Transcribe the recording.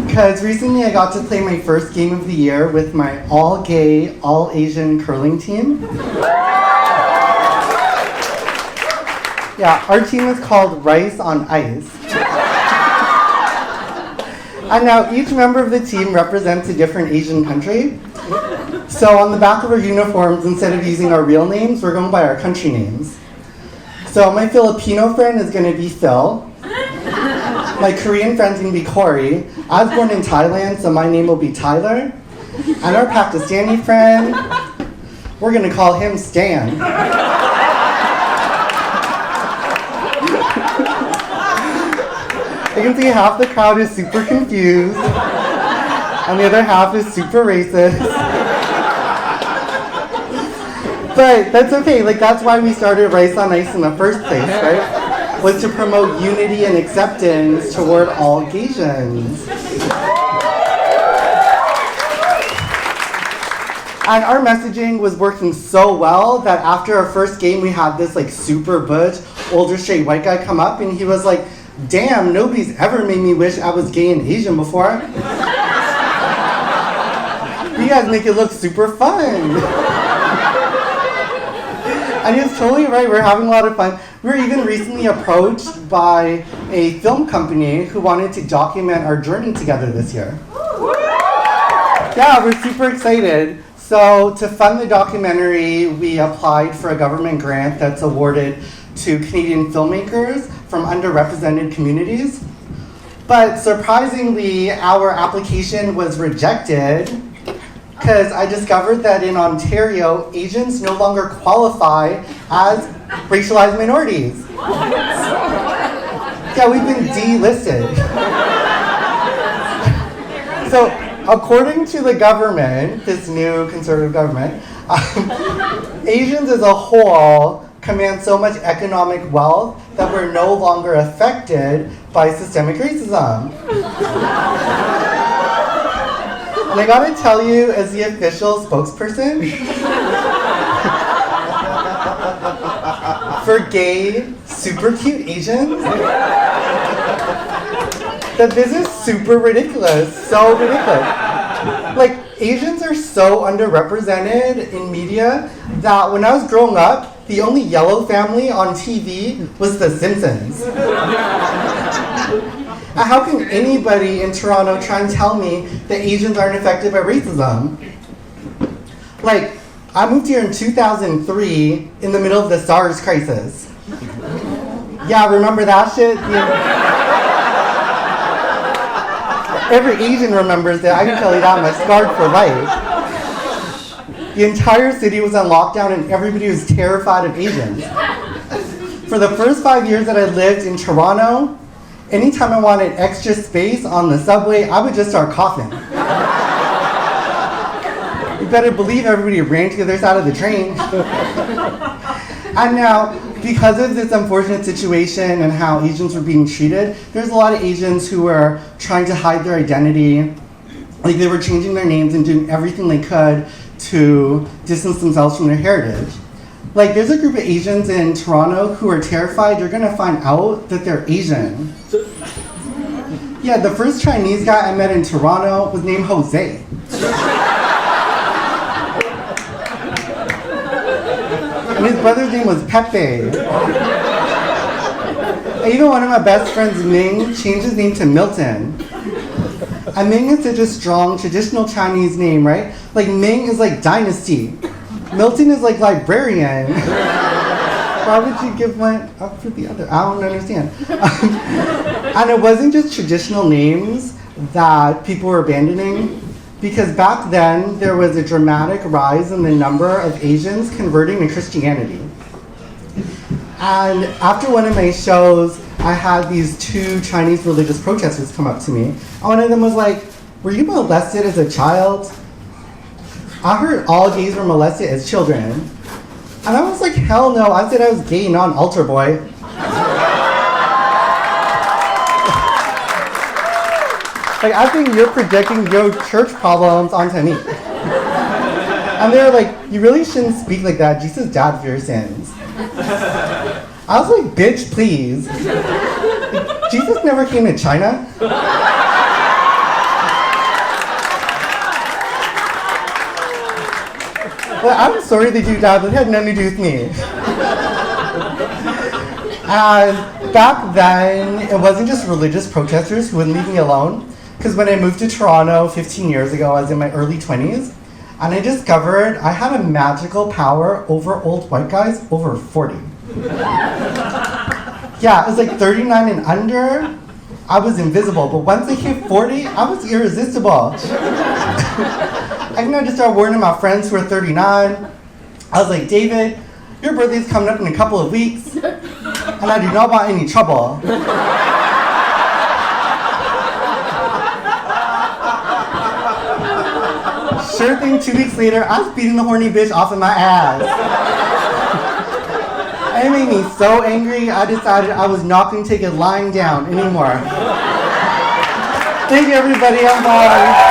Because recently I got to play my first game of the year with my all-gay, all-Asian curling team. Yeah, our team is called Rice on Ice. And now each member of the team represents a different Asian country. So on the back of our uniforms, instead of using our real names, we're going by our country names. So my Filipino friend is going to be Phil. My Korean friend's going to be Corey. I was born in Thailand, so my name will be Tyler. And our Pakistani friend, we're going to call him Stan. You can see half the crowd is super confused, and the other half is super racist. But that's okay, like that's why we started Rice on Ice in the first place, right? Was to promote unity and acceptance toward all Asians. And our messaging was working so well that after our first game, we had this like super butch, older straight white guy come up and he was like, damn, nobody's ever made me wish I was gay and Asian before. You guys make it look super fun. And he was totally right, we're having a lot of fun. We were even recently approached by a film company who wanted to document our journey together this year. Yeah, we're super excited. So to fund the documentary, we applied for a government grant that's awarded to Canadian filmmakers from underrepresented communities. But surprisingly, our application was rejected because I discovered that in Ontario, Asians no longer qualify as racialized minorities. What? Yeah, we've been delisted. So, according to the government, this new conservative government, Asians as a whole command so much economic wealth that we're no longer affected by systemic racism. And I gotta tell you, as the official spokesperson for gay, super cute Asians, that this is super ridiculous, so ridiculous. Like, Asians are so underrepresented in media that when I was growing up, the only yellow family on TV was The Simpsons. How can anybody in Toronto try and tell me that Asians aren't affected by racism? Like, I moved here in 2003 in the middle of the SARS crisis. Yeah, remember that shit? Yeah. Every Asian remembers it, I can tell you that much, scarred for life. The entire city was on lockdown and everybody was terrified of Asians. For the first 5 years that I lived in Toronto, anytime I wanted extra space on the subway, I would just start coughing. You better believe everybody ran to the other side of the train. And now, because of this unfortunate situation and how Asians were being treated, there's a lot of Asians who were trying to hide their identity. Like, they were changing their names and doing everything they could to distance themselves from their heritage. Like, there's a group of Asians in Toronto who are terrified they're gonna find out that they're Asian. Yeah, the first Chinese guy I met in Toronto was named Jose. And his brother's name was Pepe. And even one of my best friends, Ming, changed his name to Milton. And Ming is such a strong, traditional Chinese name, right? Like, Ming is like dynasty. Milton is like librarian. Why would you give one up for the other? I don't understand. And it wasn't just traditional names that people were abandoning, because back then there was a dramatic rise in the number of Asians converting to Christianity. And after one of my shows, I had these two Chinese religious protesters come up to me. And one of them was like, "Were you molested as a child?" I heard all gays were molested as children. And I was like, hell no, I said I was gay, not an altar boy. Like, I think you're projecting your church problems onto me. And they were like, you really shouldn't speak like that. Jesus died for your sins. I was like, bitch, please. Jesus never came to China. But I'm sorry they do that, but it had nothing to do with me. And back then, it wasn't just religious protesters who wouldn't leave me alone. Because when I moved to Toronto 15 years ago, I was in my early 20s, and I discovered I had a magical power over old white guys over 40. Yeah, it was like 39 and under, I was invisible, but once I hit 40, I was irresistible. I had to start warning my friends who are 39. I was like, David, your birthday's coming up in a couple of weeks, and I do not want any trouble. Sure thing, 2 weeks later, I was beating the horny bitch off of my ass. It made me so angry, I decided I was not going to take it lying down anymore. Thank you, everybody. I'm Vong.